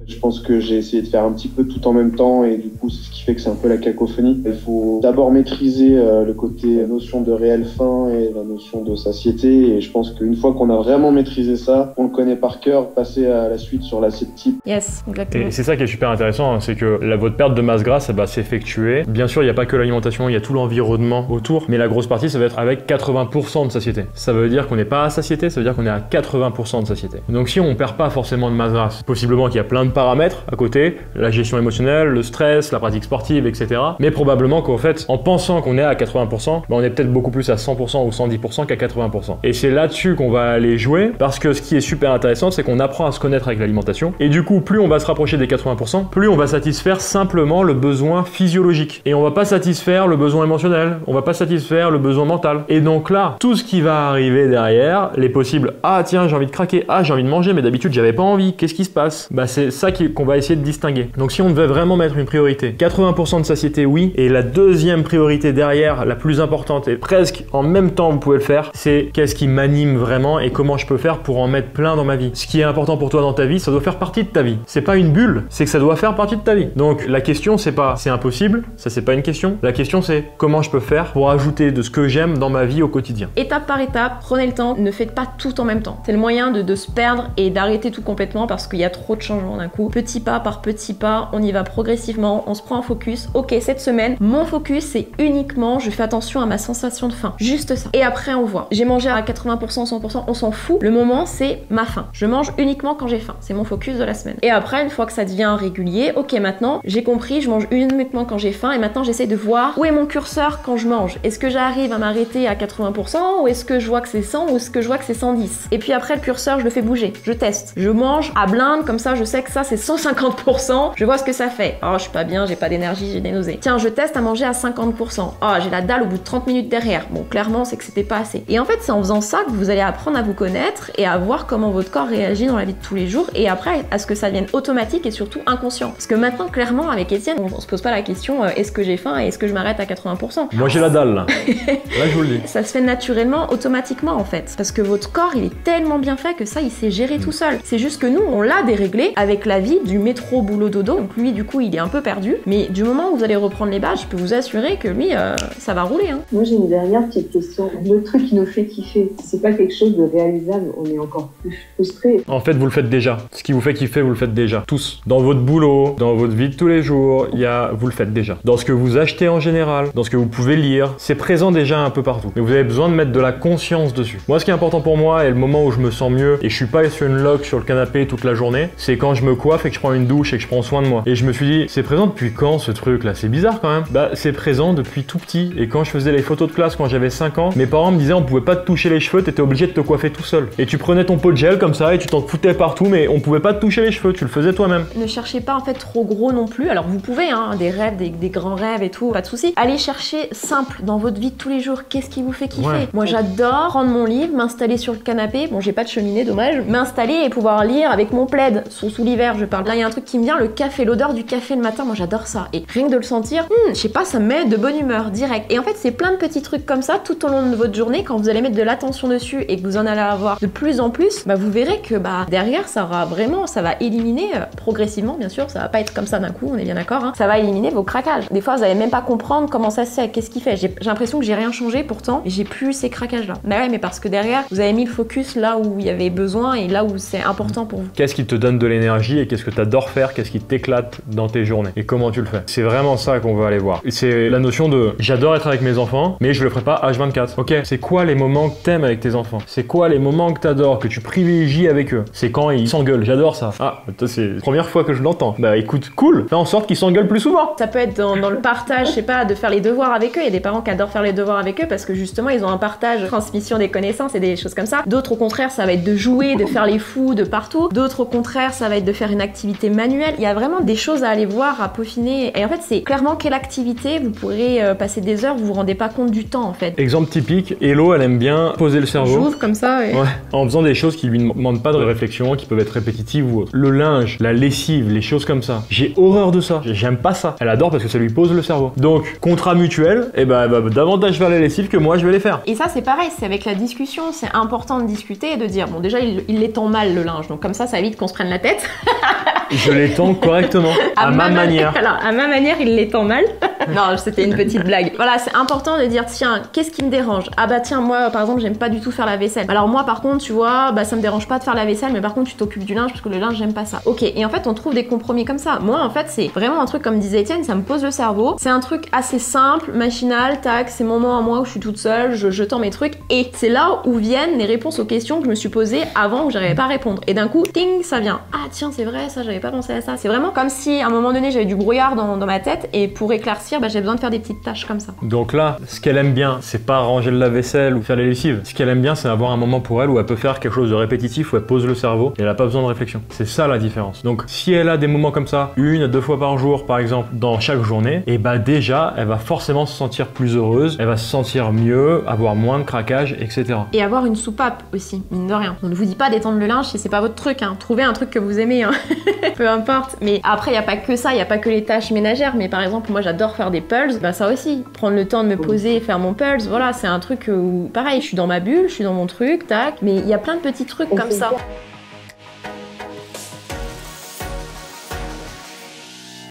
Je pense que j'ai essayé de faire un petit peu tout en même temps et du coup c'est ce qui fait que c'est un peu la cacophonie. Il faut d'abord maîtriser le côté notion de réelle faim et la notion de satiété et je pense qu'une fois qu'on a vraiment maîtrisé ça, on le connaît par cœur, passer à la suite sur l'assiette type. Yes, exactement. Et c'est ça qui est super intéressant, hein, c'est que votre perte de masse grasse va s'effectuer. Bien sûr, il n'y a pas que l'alimentation, il y a tout l'environnement autour, mais la grosse partie, ça va être avec 80% de satiété. Ça veut dire qu'on n'est pas à satiété, ça veut dire qu'on est à 80% de satiété. Donc si on perd pas forcément de masse grasse, possiblement qu'il y a plein de paramètres à côté, la gestion émotionnelle, le stress, la pratique sportive, etc. Mais probablement qu'en fait, en pensant qu'on est à 80%, on est peut-être beaucoup plus à 100% ou 110% qu'à 80%. Et c'est là-dessus qu'on va aller jouer, parce que ce qui est super intéressant, c'est qu'on apprend à se connaître avec l'alimentation. Et du coup, plus on va se rapprocher des 80%, plus on va satisfaire simplement le besoin physiologique. Et on va pas satisfaire le besoin émotionnel, on va pas satisfaire le besoin mental. Et donc là, tout ce qui va arriver derrière, les possibles, ah tiens, j'ai envie de craquer, ah j'ai envie de manger, mais d'habitude j'avais pas envie, qu'est-ce qui se passe? Bah c'est ça qu'on va essayer de distinguer. Donc si on devait vraiment mettre une priorité, 80% de satiété, oui, et la deuxième priorité derrière, la plus importante, et presque en même temps vous pouvez le faire, c'est qu'est-ce qui m'anime vraiment et comment je peux faire pour en mettre plein dans ma vie. Ce qui est important pour toi dans ta vie, ça doit faire partie de ta vie. C'est pas une bulle, c'est que ça doit faire partie de ta vie. Donc la question c'est pas c'est impossible, ça c'est pas une question. La question c'est comment je peux faire pour ajouter de ce que j'aime dans ma vie au quotidien. Étape par étape, prenez le temps, ne faites pas tout en même temps. C'est le moyen de se perdre et d'arrêter tout complètement parce qu'il y a trop de changements d'un coup. Petit pas par petit pas, on y va progressivement, on se prend un focus. Ok, cette semaine, mon focus c'est uniquement, je fais attention à ma sensation de faim. Juste ça. Et après on voit. J'ai mangé à 80%, 100%, on s'en fout. Le moment c'est ma faim. Je mange uniquement quand j'ai faim. C'est mon focus de la semaine. Et après, une fois que ça devient régulier, ok, maintenant j'ai compris, je mange uniquement quand j'ai faim et maintenant j'essaie de voir où est mon curseur quand je mange. Est-ce que j'arrive à m'arrêter à 80% ou est-ce que je vois que c'est 100 ou est-ce que je vois que c'est 110? Et puis après, le curseur, je le fais bouger. Je teste. Je mange à blinde, comme ça je sais que ça c'est 150%. Je vois ce que ça fait. Oh, je suis pas bien, j'ai pas d'énergie, j'ai des nausées. Tiens, je teste à manger à 50%. Oh, j'ai la dalle au bout de 30 minutes derrière. Bon, clairement, c'est que c'était pas assez. Et en fait, c'est en faisant ça que vous allez apprendre à vous connaître et à voir comment votre corps réagit dans la vie de tous les jours et après à ce que ça devienne automatique et surtout inconscient. Parce que maintenant, clairement, avec Étienne, on se pose pas la question est-ce que j'ai faim et est-ce que je m'arrête à 80%? Moi j'ai la dalle là. Là je vous le dis. Ça se fait naturellement, automatiquement en fait. Parce que votre corps, il est tellement bien fait que ça, il sait gérer tout seul. C'est juste que nous, on l'a déréglé avec la vie du métro boulot dodo. Donc lui, du coup, il est un peu perdu. Mais du moment où vous allez reprendre les bases, je peux vous assurer que lui, ça va rouler. Hein. Moi, j'ai une dernière petite question. Le truc qui nous fait kiffer, c'est pas quelque chose de réalisable, on est encore plus frustré. En fait, vous le faites déjà. Ce qui vous fait kiffer, vous le faites déjà. Tous. Dans votre boulot, dans votre vie de tous les jours, vous le faites déjà. Dans ce que vous achetez en général, dans ce que vous pouvez lire, c'est présent déjà un peu partout. Mais vous avez besoin de mettre de la conscience dessus. Moi, ce qui est important pour moi, et le moment où je me sens mieux, et je suis pas sur une loque sur le canapé toute la journée, c'est quand je me coiffe et que je prends une douche et que je prends soin de moi. Et je me suis dit, c'est présent depuis quand ce truc là? C'est bizarre quand même. Bah, c'est présent depuis tout petit. Et quand je faisais les photos de classe quand j'avais 5 ans, mes parents me disaient on pouvait pas te toucher les cheveux, t'étais obligé de te coiffer tout seul. Et tu prenais ton pot de gel comme ça et tu t'en foutais partout, mais on pouvait pas te toucher les cheveux, tu le faisais toi-même. Ne cherchez pas en fait trop gros non plus. Alors vous pouvez, hein, des rêves, des grands rêves et tout, pas de soucis. Allez chercher simple dans votre vie de tous les jours. Qu'est-ce qui vous fait kiffer? Ouais. Moi j'adore prendre mon livre, m'installer sur le canapé. Bon, j'ai pas de cheminée, dommage. M'installer et pouvoir lire avec mon plaid sous l'hiver, je parle. Là, il y a un truc qui me vient, le café, l'odeur du café le matin. Moi j'adore ça. Et rien que de le sentir, je sais pas, ça me met de bonne humeur direct. Et en fait, c'est plein de petits trucs comme ça tout au long de votre journée. Quand vous allez mettre de l'attention dessus et que vous en allez avoir de plus en plus, bah vous verrez que derrière ça va éliminer progressivement, bien sûr, ça va pas être comme ça d'un coup, on est bien d'accord, hein. Ça va éliminer vos craquages. Des fois vous allez même pas comprendre comment ça se fait, qu'est-ce qui fait. J'ai l'impression que j'ai rien changé pourtant, j'ai plus ces craquages là. Bah ouais, mais parce que derrière vous avez mis le focus là où il y avait besoin et là où c'est important pour vous. Qu'est-ce qui te donne de l'énergie et qu'est-ce que tu adores faire, qu'est-ce qui t'éclate dans tes journées et comment tu le fais. C'est vraiment ça qu'on veut aller voir. C'est la notion de j'adore être avec mes enfants, mais je le ferai pas H24. Ok, c'est quoi les moments que t'aimes avec tes enfants? C'est quoi les moments que t'adores, que tu privilégies avec eux? C'est quand ils s'engueulent, j'adore ça. Ah, c'est la première fois que je l'entends. Bah écoute, cool, fais en sorte qu'ils s'engueulent plus souvent. Ça peut être dans le partage, je sais pas, de faire les devoirs avec eux. Il y a des parents qui adorent faire les devoirs avec eux parce que justement ils ont un partage, transmission des connaissances et des choses comme ça. D'autres au contraire, ça va être de jouer, de faire les fous de partout. D'autres au contraire, ça va être de faire une activité manuelle. Il y a vraiment des choses à aller voir, à peaufiner. Et en fait, c'est clairement quelle activité vous pourrez passer des heures, vous vous rendez pas compte du temps en fait. Exemple typique, Hello, elle aime bien poser le cerveau. J'ouvre comme ça. Et... Ouais, en faisant des choses qui lui demandent pas de réflexion, qui peuvent être répétitives ou autres. Le linge, la lessive, les choses comme ça. J'ai horreur de ça. J'aime pas ça. Elle adore parce que ça lui pose le cerveau. Donc, contrat mutuel, et bah, elle va davantage faire les lessives que moi je vais les faire. Et ça, c'est pareil, c'est avec la discussion. C'est important de discuter et de dire, bon, déjà, il l'étend mal le linge. Donc, comme ça évite qu'on se prenne la tête. Je l'étends correctement, à ma manière. Alors, à ma manière, il l'étend mal. Non, c'était une petite blague. Voilà, c'est important de dire, tiens, qu'est-ce qui me dérange? Ah bah tiens, moi, par exemple, j'aime pas du tout faire la vaisselle. Alors moi, par contre, tu vois, bah ça me dérange pas de faire la vaisselle, mais par contre, tu t'occupes du linge, parce que le linge, j'aime pas ça. Ok, et en fait, on trouve des compromis comme ça. Moi, en fait, c'est vraiment un truc, comme disait Étienne, ça me pose le cerveau. C'est un truc assez simple, machinal, tac, c'est mon moment à moi où je suis toute seule, je tends mes trucs, et c'est là où viennent les réponses aux questions que je me suis posées avant où j'arrivais pas à répondre. Et d'un coup, ting, ça vient. Ah tiens, c'est vrai, ça, j'avais pas pensé à ça. C'est vraiment comme si, à un moment donné, j'avais du brouillard dans ma tête, et pour éclaircir, bah, j'ai besoin de faire des petites tâches comme ça. Donc là, ce qu'elle aime bien, c'est pas ranger le lave-vaisselle ou faire les lessives. Ce qu'elle aime bien, c'est avoir un moment pour elle où elle peut faire quelque chose de répétitif, où elle pose le cerveau et elle a pas besoin de réflexion. C'est ça la différence. Donc si elle a des moments comme ça, 1 à 2 fois par jour par exemple, dans chaque journée, et bah déjà, elle va forcément se sentir plus heureuse, elle va se sentir mieux, avoir moins de craquage, etc. Et avoir une soupape aussi, mine de rien. On ne vous dit pas d'étendre le linge si c'est pas votre truc, hein. Trouvez un truc que vous aimez, hein. Peu importe. Mais après, il n'y a pas que ça, il n'y a pas que les tâches ménagères. Mais par exemple, moi j'adore faire des pulls, bah ça aussi. Prendre le temps de me poser et faire mon pulls, voilà, c'est un truc où, pareil, je suis dans ma bulle, je suis dans mon truc, tac. Mais il y a plein de petits trucs comme ça.